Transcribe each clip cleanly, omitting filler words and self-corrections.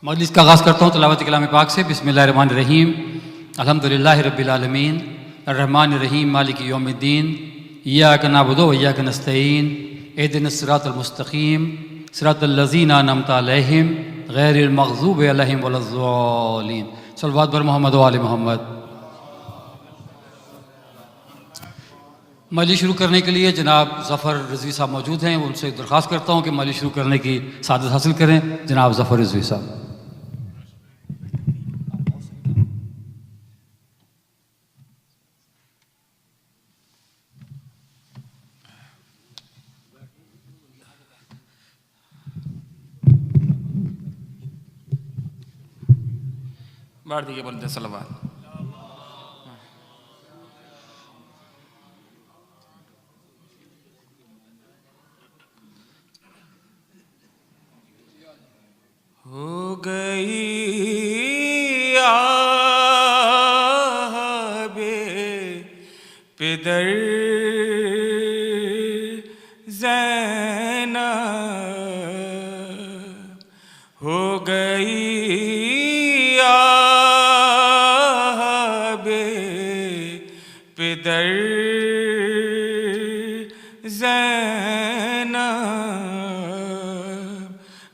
مجلس کا آغاز کرتا ہوں تلاوت کلام پاک سے۔ بسم اللہ الرحمن الرحیم، الحمدللہ رب العالمین، الرحمن الرحیم، مالک یوم الدین، ایاک نعبد و ایاک نستعین، اہدنا الصراط المستقیم، صراط الذین انعمت علیہم غیر المغضوب علیہم ولا الضالین۔ صلوات بر محمد و آل محمد۔ مجلس شروع کرنے کے لیے جناب ظفر رضوی صاحب موجود ہیں، ان سے درخواست کرتا ہوں کہ مجلس شروع کرنے کی سعادت حاصل کریں۔ جناب ظفر رضوی صاحب۔ بار دیگه بولتے صلوات۔ ہو گئی آب پدر زینب، ہو گئی پدر زینب،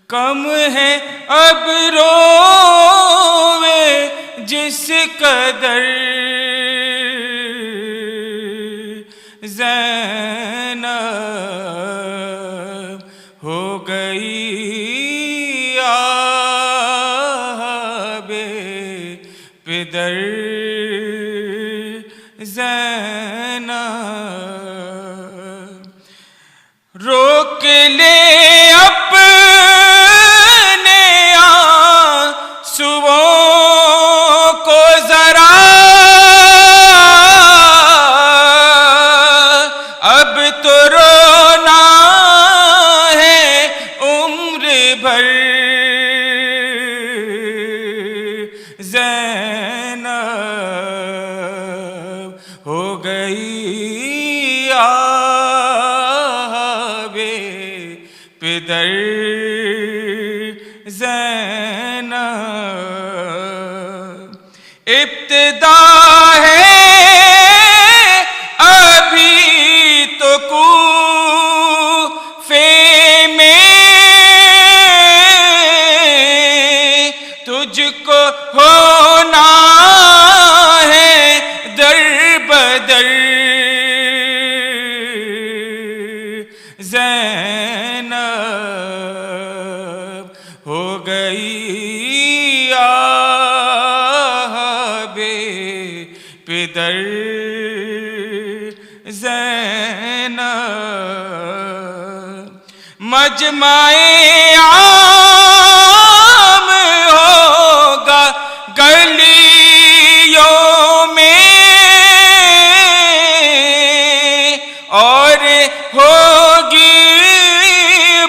کم ہے اب رووے جس قدر زینب، ہو گئی آب پدر زینب، روک لے اپنے آنسوؤں کو ذرا، اب تو رونا ہے عمر بھر زینب، ہو گئی آب پدر زینب، ابتدا ہے ابھی تو کوفے میں، تجھ کو ہونا ہے در بدر زینب، ہو گئی آب پدر زینب، مجمع عام ہوگا گلیوں میں، اور ہوگی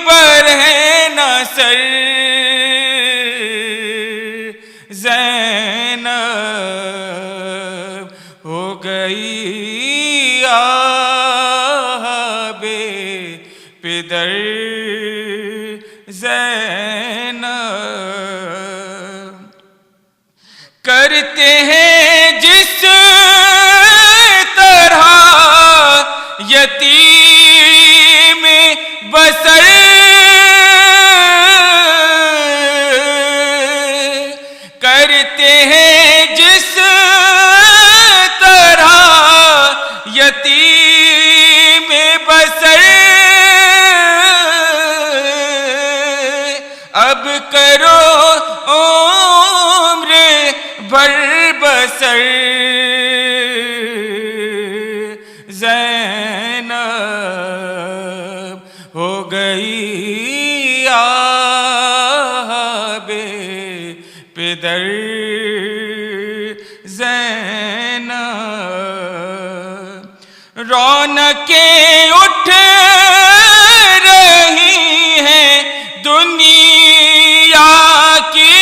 برہنہ سر زینب، ہو گئی آب پدر زینب، کرتے ہیں جس طرح یتیم بسر، کرتے ہیں جس طرح یتیم بسر، اب کرو عمر بھر بسر زینب، ہو گئی آب پدر زینب، رونقیں اٹھ رہی ہیں دنیا کی،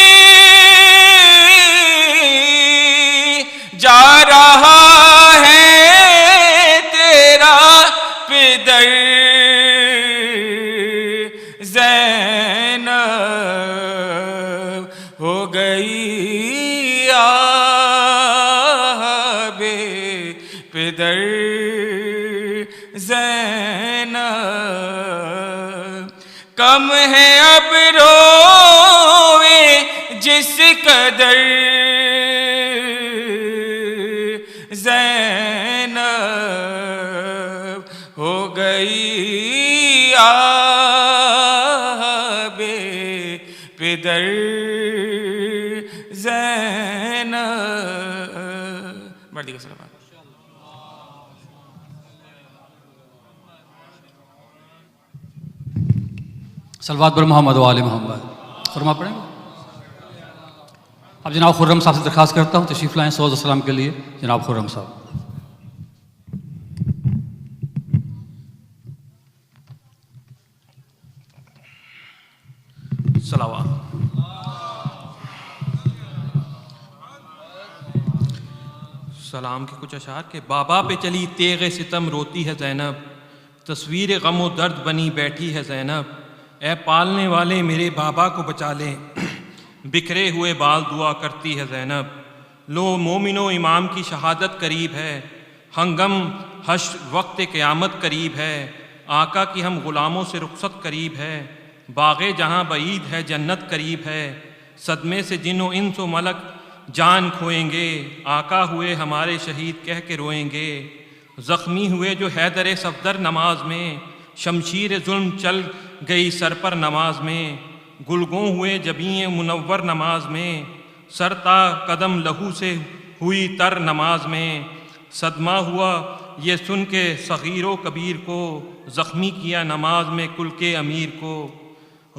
جا گئی آب پدر زینب، کم ہے اب روئے جس قدر زینب ہو گئی آب پدر زینب۔ بڑھ دیگا صلوات۔ صلوات بر محمد و آل محمد۔ فرما پڑھیں گے؟ اب جناب خرم صاحب سے درخواست کرتا ہوں تشریف لائیں سوز السلام کے لیے۔ جناب خرم صاحب۔ صلوات۔ سلام کے کچھ اشعار کہ بابا پہ چلی تیغ ستم روتی ہے زینب، تصویر غم و درد بنی بیٹھی ہے زینب، اے پالنے والے میرے بابا کو بچا لیں، بکھرے ہوئے بال دعا کرتی ہے زینب۔ لو مومنو امام کی شہادت قریب ہے، ہنگم حشر وقت قیامت قریب ہے، آقا کی ہم غلاموں سے رخصت قریب ہے، باغ جہاں بعید ہے جنت قریب ہے، صدمے سے جن و انس و ملک جان کھوئیں گے، آقا ہوئے ہمارے شہید کہہ کے روئیں گے، زخمی ہوئے جو حیدر صفدر نماز میں، شمشیر ظلم چل گئی سر پر نماز میں، گلگوں ہوئے جبیں منور نماز میں، سر تا قدم لہو سے ہوئی تر نماز میں، صدمہ ہوا یہ سن کے صغیر و کبیر کو، زخمی کیا نماز میں کل کے امیر کو،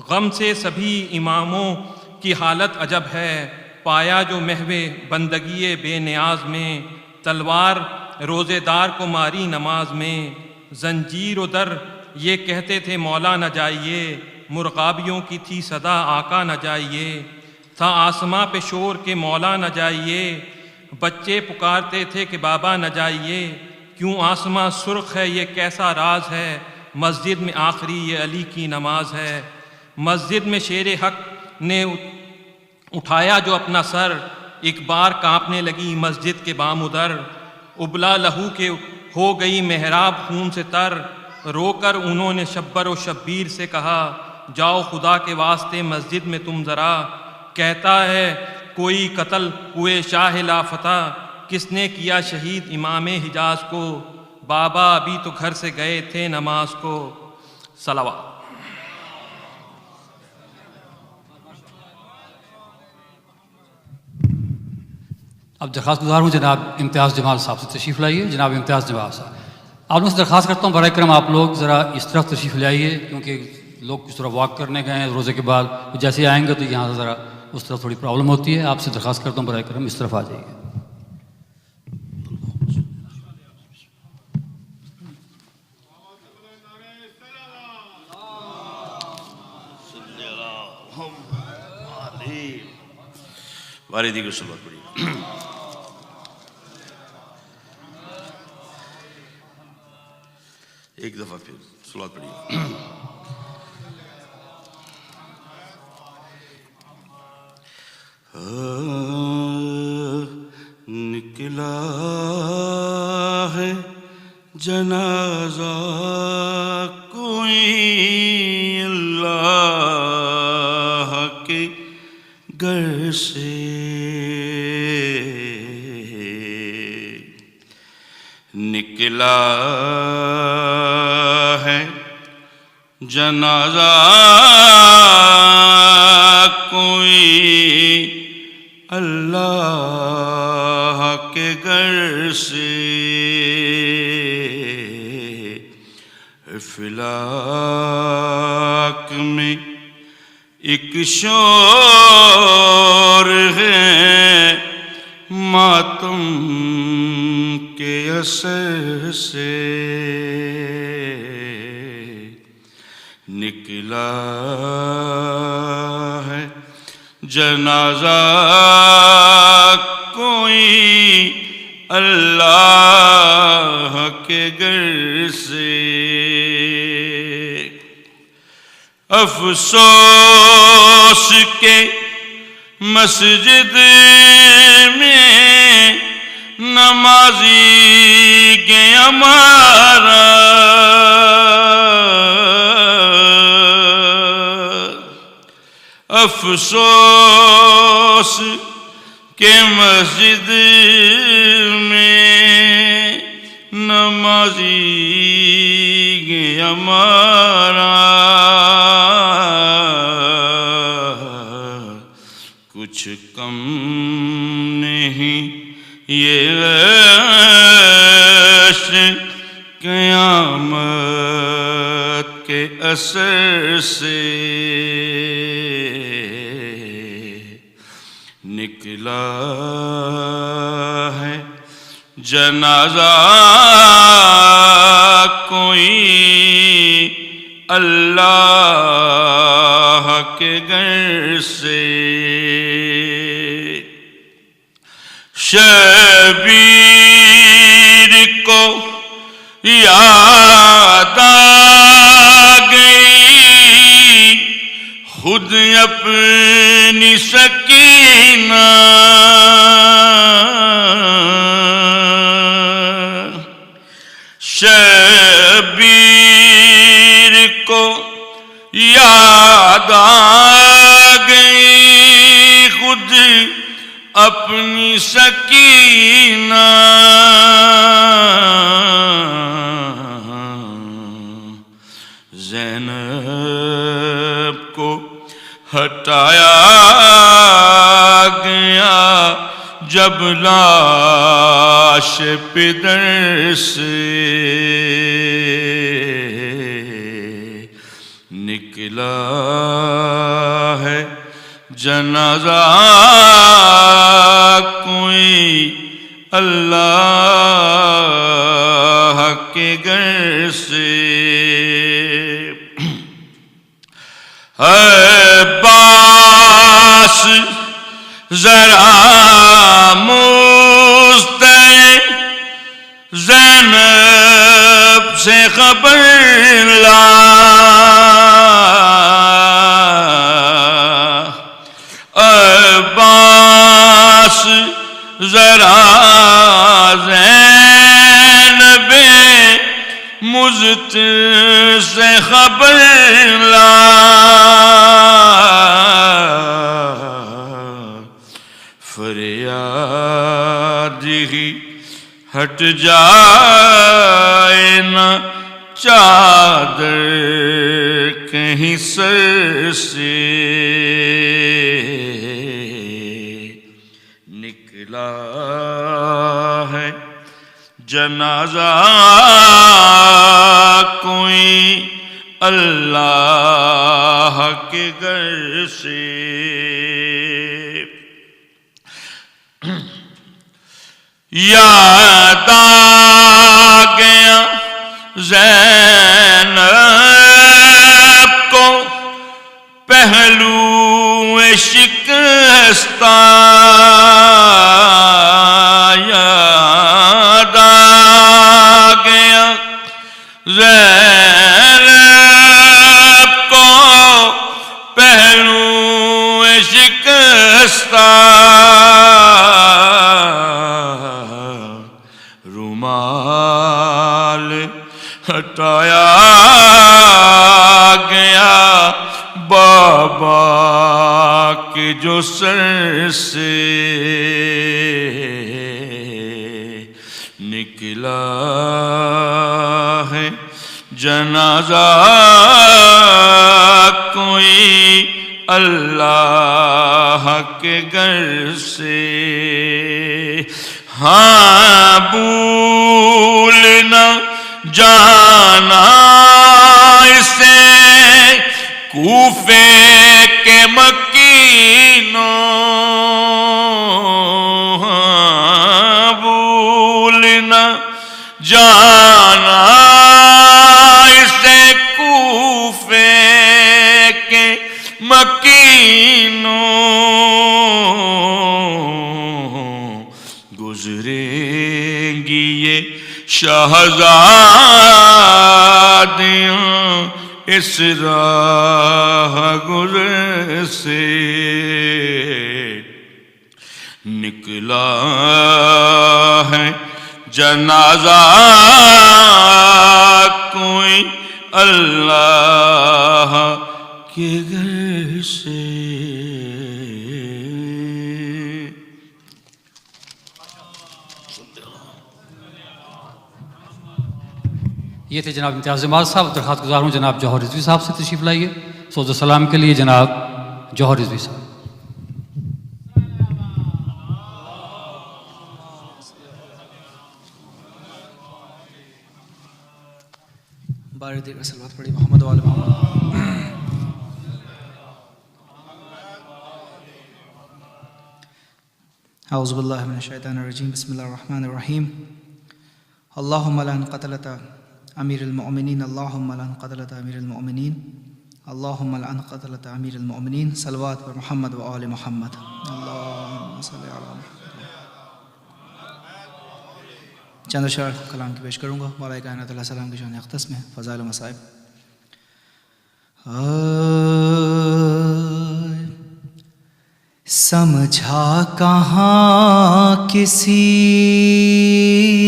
غم سے سبھی اماموں کی حالت عجب ہے، پایا جو محو بندگی بے نیاز میں، تلوار روزے دار کو ماری نماز میں، زنجیر و در یہ کہتے تھے مولا نہ جائیے، مرغابیوں کی تھی صدا آقا نہ جائیے، تھا آسماں پہ شور کے مولا نہ جائیے، بچے پکارتے تھے کہ بابا نہ جائیے، کیوں آسماں سرخ ہے یہ کیسا راز ہے، مسجد میں آخری یہ علی کی نماز ہے، مسجد میں شیر حق نے اٹھایا جو اپنا سر، ایک بار کانپنے لگی مسجد کے بام ادھر، ابلا لہو کے ہو گئی محراب خون سے تر، رو کر انہوں نے شبر و شبیر سے کہا جاؤ خدا کے واسطے مسجد میں تم ذرا، کہتا ہے کوئی قتل ہوئے شاہ لافتہ، کس نے کیا شہید امام حجاز کو، بابا ابھی تو گھر سے گئے تھے نماز کو۔ صلوات۔ اب درخواست گزار ہوں جناب امتیاز جمال صاحب سے تشریف لائیے۔ جناب امتیاز جمال صاحب، آپ لوگوں سے درخواست کرتا ہوں برائے کرم آپ لوگ ذرا اس طرف تشریف لے آئیے، کیونکہ لوگ اس طرف واک کرنے گئے ہیں روزے کے بعد، جیسے ہی آئیں گے تو یہاں سے ذرا اس طرف تھوڑی پرابلم ہوتی ہے، آپ سے درخواست کرتا ہوں برائے کرم اس طرف آ جائیے۔ بارے دیگر صلوات پڑھی۔ ایک دفعہ پھر صلوات پڑھی۔ نکلا ہے جنازہ کوئی اللہ کے گھر سے، نکلا ہے جنازہ کوئی اللہ کے گھر سے، فلاک میں ایک شور ہے ماتم کے اثر سے، نکلا ہے جنازہ کوئی اللہ کے گھر سے، افسوس کے مسجد میں نمازی کے ہمارا افسوس کہ مسجد میں نمازی کے ہمارا کچھ کم نہیں یہ عیش قیامت کے اثر سے نکلا ہے جنازہ کوئی اللہ کے گھر سے شبیر کو یاد آ گئی خود اپنی سکینہ شبیر کو یاد آ گئی خود اپنی سکینہ زینب کو ہٹایا گیا جب لاش پدر سے نکلا ہے جنازہ کوئی اللہ کے گھر سے عباس ذرا مستعد زینب سے خبر لا عباس ذرا زینب مضطر سے خبر لا فریاد ہی ہٹ جائے نہ چادر کہیں سر سے نکلا ہے جنازہ کوئی اللہ کے گھر سے یاد آ گیا زینب کو پہلو شکستہ یاد آ گیا زینب کو پہلو شکستہ رومال ہٹایا گیا بابا کے جو سر سے نکلا ہے جنازہ کوئی اللہ کے گھر سے ہاں بھول نہ جانا اسے کوفے کے مکینوں ہاں بھول نہ جانا اسے کوفے کے مکینوں گزریں گی یہ شہزادیاں اس راہ گزر سے نکلا ہے جنازہ کوئی اللہ کے گھر سے. یہ تھے جناب امتیاز جمال صاحب. درخواست گزار ہوں جناب جوہر رضوی صاحب سے تشریف لائیے. سوز و سلام کے لیے جناب جوہر رضوی صاحب. بارے دیگر سلوات پڑھی محمد و آل محمد. اعوذ باللہ من الشیطان الرجیم. بسم اللہ الرحمن الرحیم. اللہم لعن قتلۃ امیر المؤمنین. اللہم لعن قتلۃ امیر المؤمنین. اللہم لعن قتلۃ امیر المؤمنین. صلوات پر محمد و آل محمد. اللہم صلی علی محمد. چند اشعار کلام کی پیش کروں گا. مولا کائنات علیہ السلام کی شان اقدس میں فضائل و مصائب. سمجھا کہاں کسی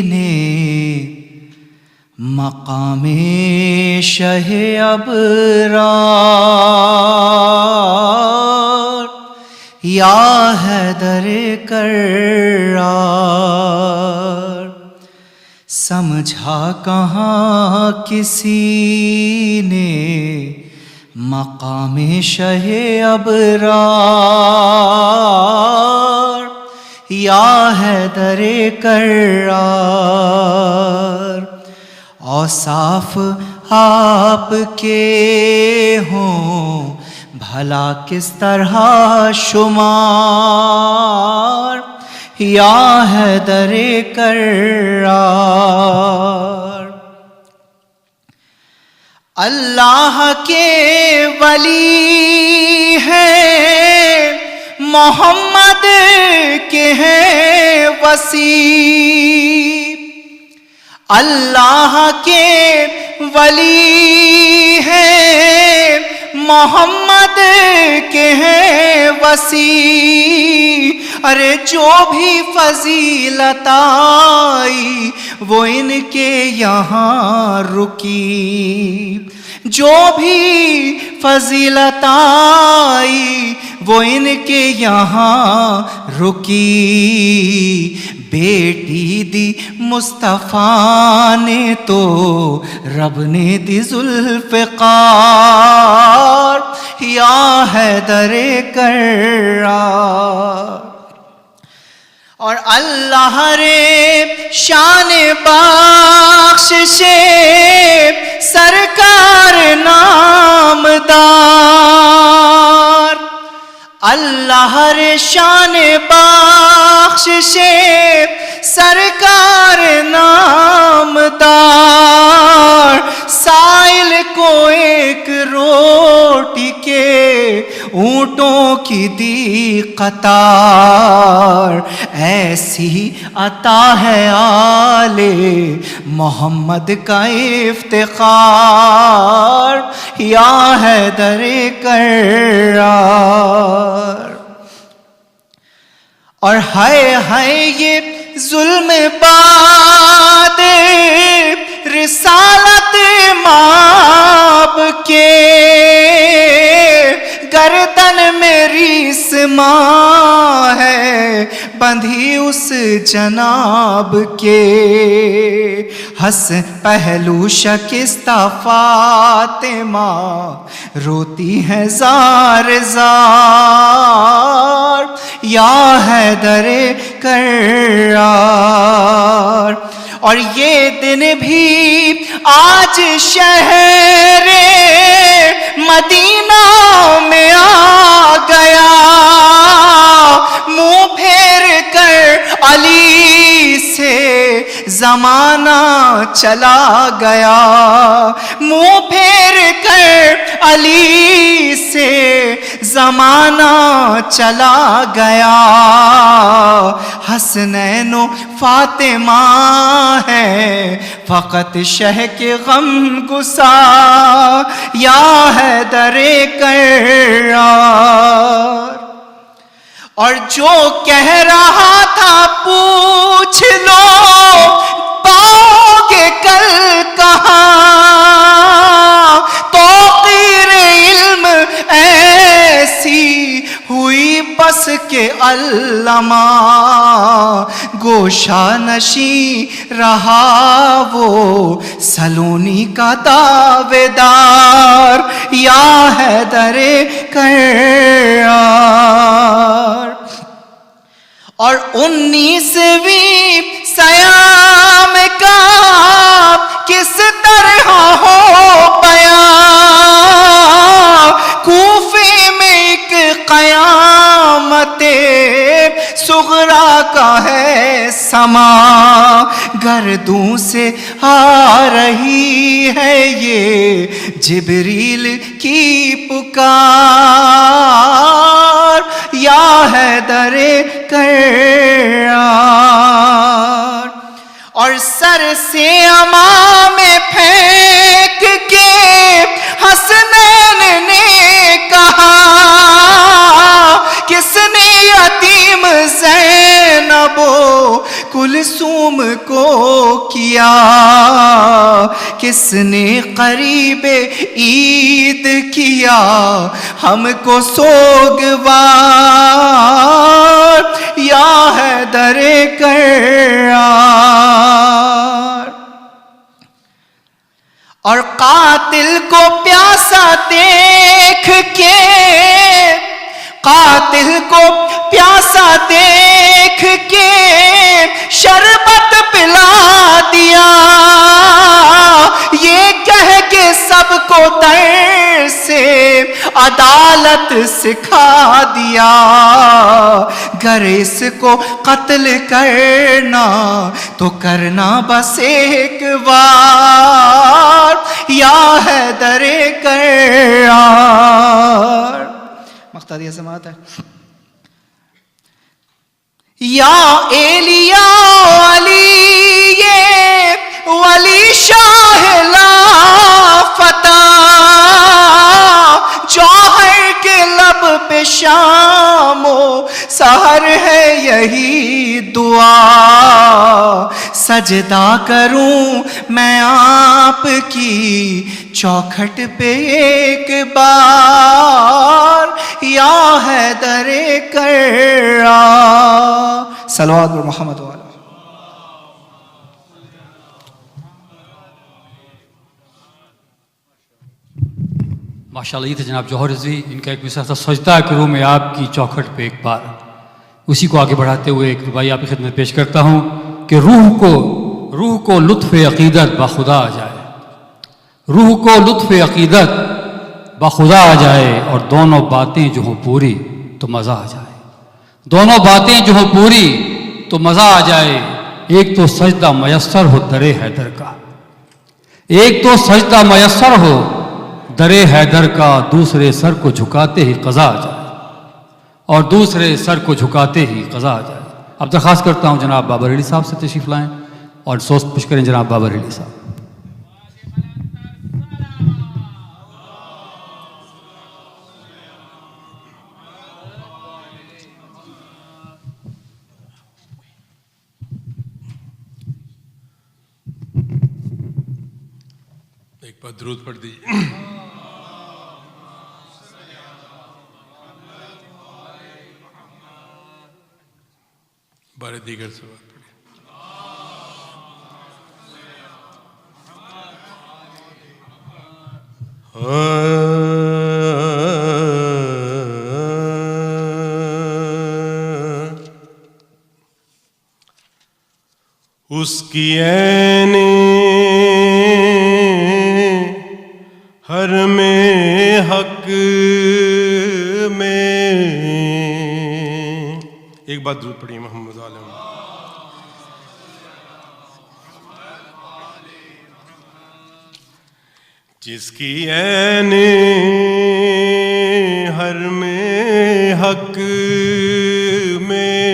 نے مقام شہ ابرار یا حیدر کرار. سمجھا کہاں کسی نے مقام شہ ابرار یا حیدر کرار. اوصاف آپ کے ہوں بھلا کس طرح شمار یا حیدر کرار. اللہ کے ولی ہیں محمد کے ہیں وصی. اللہ کے ولی ہیں محمد کے ہیں وصی. ارے جو بھی فضیلت آئی وہ ان کے یہاں رکی. جو بھی فضیلت آئی وہ ان کے یہاں رکی. بیٹی دی مصطفیٰ نے تو رب نے دی ذوالفقار یا حیدر کرار. اور اللہ رے شان بخشش سرکار نامدار. اللہ رے شان بخشش سرکار نامدار. سائل کو ایک روٹی کے اونٹوں کی دی قطار. ایسی عطا ہے آل محمد کا افتخار یا حیدر کرار. اور ہائے ہائے یہ ظلم بعد رسالت ماب کے. گردن میری سماں ہے بندھی اس جناب کے. ہنس پہلو شکستہ فاطمہ روتی ہے زار زار یا حیدر کرار. اور یہ دن بھی آج شہر مدینہ میں آ گیا. منہ پھیر کر علی سے زمانہ چلا گیا. منہ پھیر کر علی سے زمانہ چلا گیا. حسنین و فاطمہ ہے فقط شہ کے غم گسا یا حیدر کرار. اور جو کہہ رہا تھا پوچھ لو پاؤ گے کل کہاں، توقیر علم ایسی ہوئی بس کہ علامہ گوشہ نشیں رہا وہ سلونی کا دعوے دار، یا حیدر کرار۔ اور 19ویں سیام کا کس طرح ہو بیان، کوفے میں ایک قیامت صغریٰ کا ہے سما، گردوں سے آ رہی ہے یہ جبریل کی پکار، یا حیدر کرار۔ اور سر سے امام پھینک کے حسنین نے کہا، کس نے یتیم زینب و کلثوم کو کیا، کس نے قریب عید کیا ہم کو سوگوار، یا حیدر کرار۔ اور قاتل کو پیاسا دیکھ کے، قاتل کو پیاسا دیکھ کے شربت پلا دیا، یہ کہہ کے سب کو در سے عدالت سکھا دیا، گر اس کو قتل کرنا تو کرنا بس ایک بار، یا حیدر کرار۔ مقتدی سماعت ہے۔ یا ایلیا علی ولی شاہ لا فتح، جوہر کے لب پہ شام و سحر ہے یہی دعا، سجدہ کروں میں آپ کی چوکھٹ پہ ایک بار، یا حیدر کرار۔ صلوات پر محمد والا۔ ماشاءاللہ یہ تھے جناب جوہر رضوی، ان کا ایک مصرع تھا سجدہ کروں میں آپ کی چوکھٹ پہ ایک بار۔ اسی کو آگے بڑھاتے ہوئے ایک ربائی آپ کی خدمت پیش کرتا ہوں کہ روح کو لطف عقیدت بخدا آ جائے، روح کو لطف عقیدت بخدا آ جائے، اور دونوں باتیں جو ہوں پوری تو مزہ آ جائے، دونوں باتیں جو ہوں پوری تو مزہ آ جائے۔ ایک تو سجدہ میسر ہو در حیدر کا، ایک تو سجدہ میسر ہو در حیدر کا، دوسرے سر کو جھکاتے ہی قضا آ جائے، اور دوسرے سر کو جھکاتے ہی قضا آ جائے۔ اب درخواست کرتا ہوں جناب بابر علی صاحب سے تشریف لائیں اور سوچ پیش کریں جناب بابر علی صاحب۔ ایک بار درود پڑھ دیجیے۔ بارے دیگر سے بات پڑھی۔ اس کی عین ہر میں حق میں، ایک بات درود پڑھیے محمد عالم۔ جس کی عین ہر میں حق میں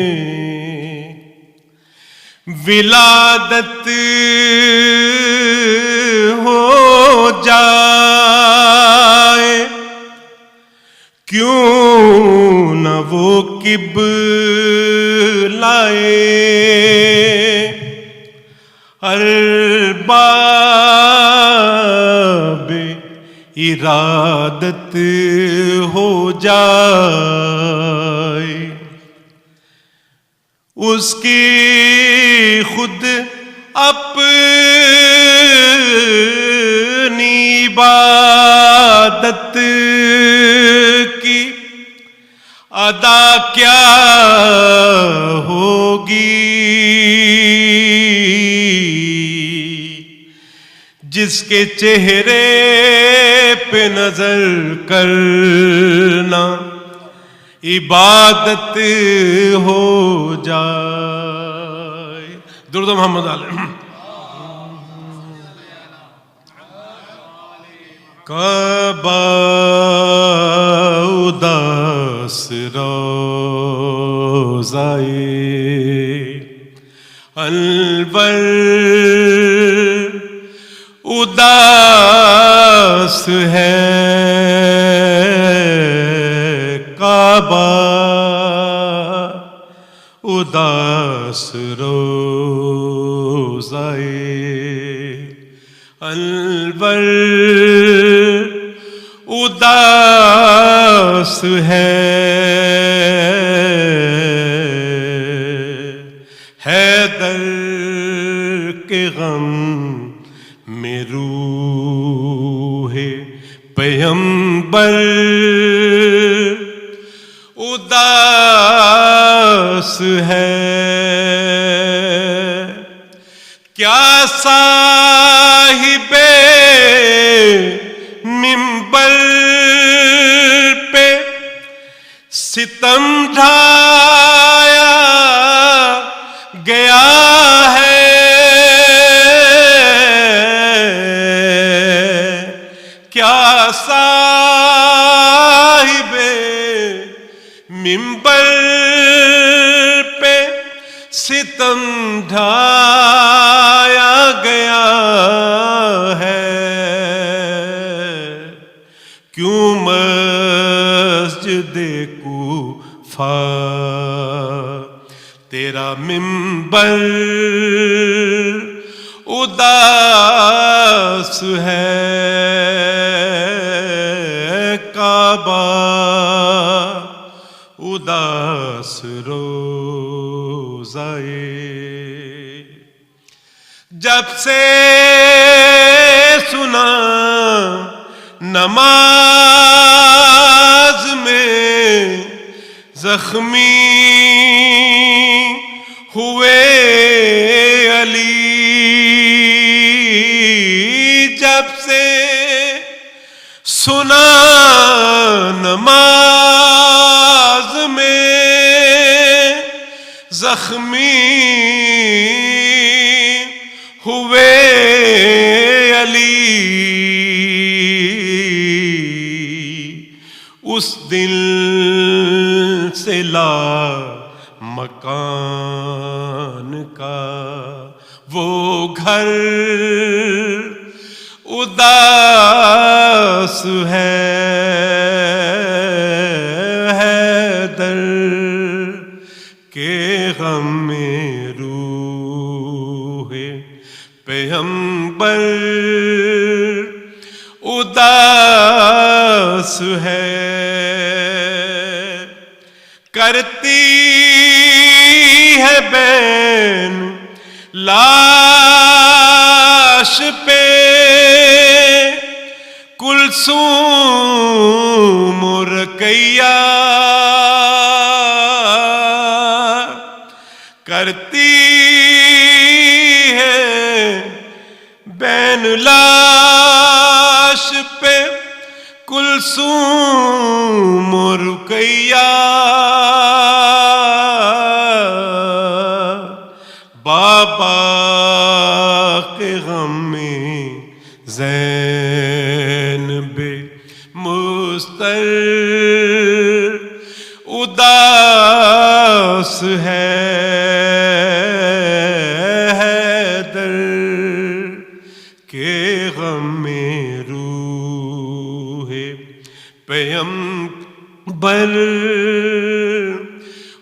ولادت ہو جائے، کیوں نہ وہ قبلائے ارباب ارادت ہو جائے، اس کی خود اپنی عبادت کی ادا کیا ہوگی، جس کے چہرے پہ نظر کرنا عبادت ہو جائے۔ درود محمد علیہ۔ کعبہ اداس روضائے انور اداس ہے، کعبہ اداس روضائے انور اداس ہے، حیدر کے غم میں روح پیغمبر اداس ہے، کیا صاحب منبر پہ ستم ڈھایا گیا ہے، کیا صاحب منبر پہ ستم ڈھایا گیا ہے، کیوں مسجد کوفہ تیرا منبر اداس ہے، کعبہ اداس روضائے، جب سے سنا نماز میں زخمی ہوئے علی، جب سے سنا نماز میں زخمی ہوئے علی، اس دل سے لا مکان کا وہ گھر اداس ہے، حیدر کے غم میں روح پیغمبر اداس ہے، کرتی ہے بین لاش پہ کلثوم رقیہ، کرتی ہے بین لاش پہ کلثوم رقیہ، بابا کے غم میں زینب مستر اداس ہے، حیدر کے غم میں روح پیغمبر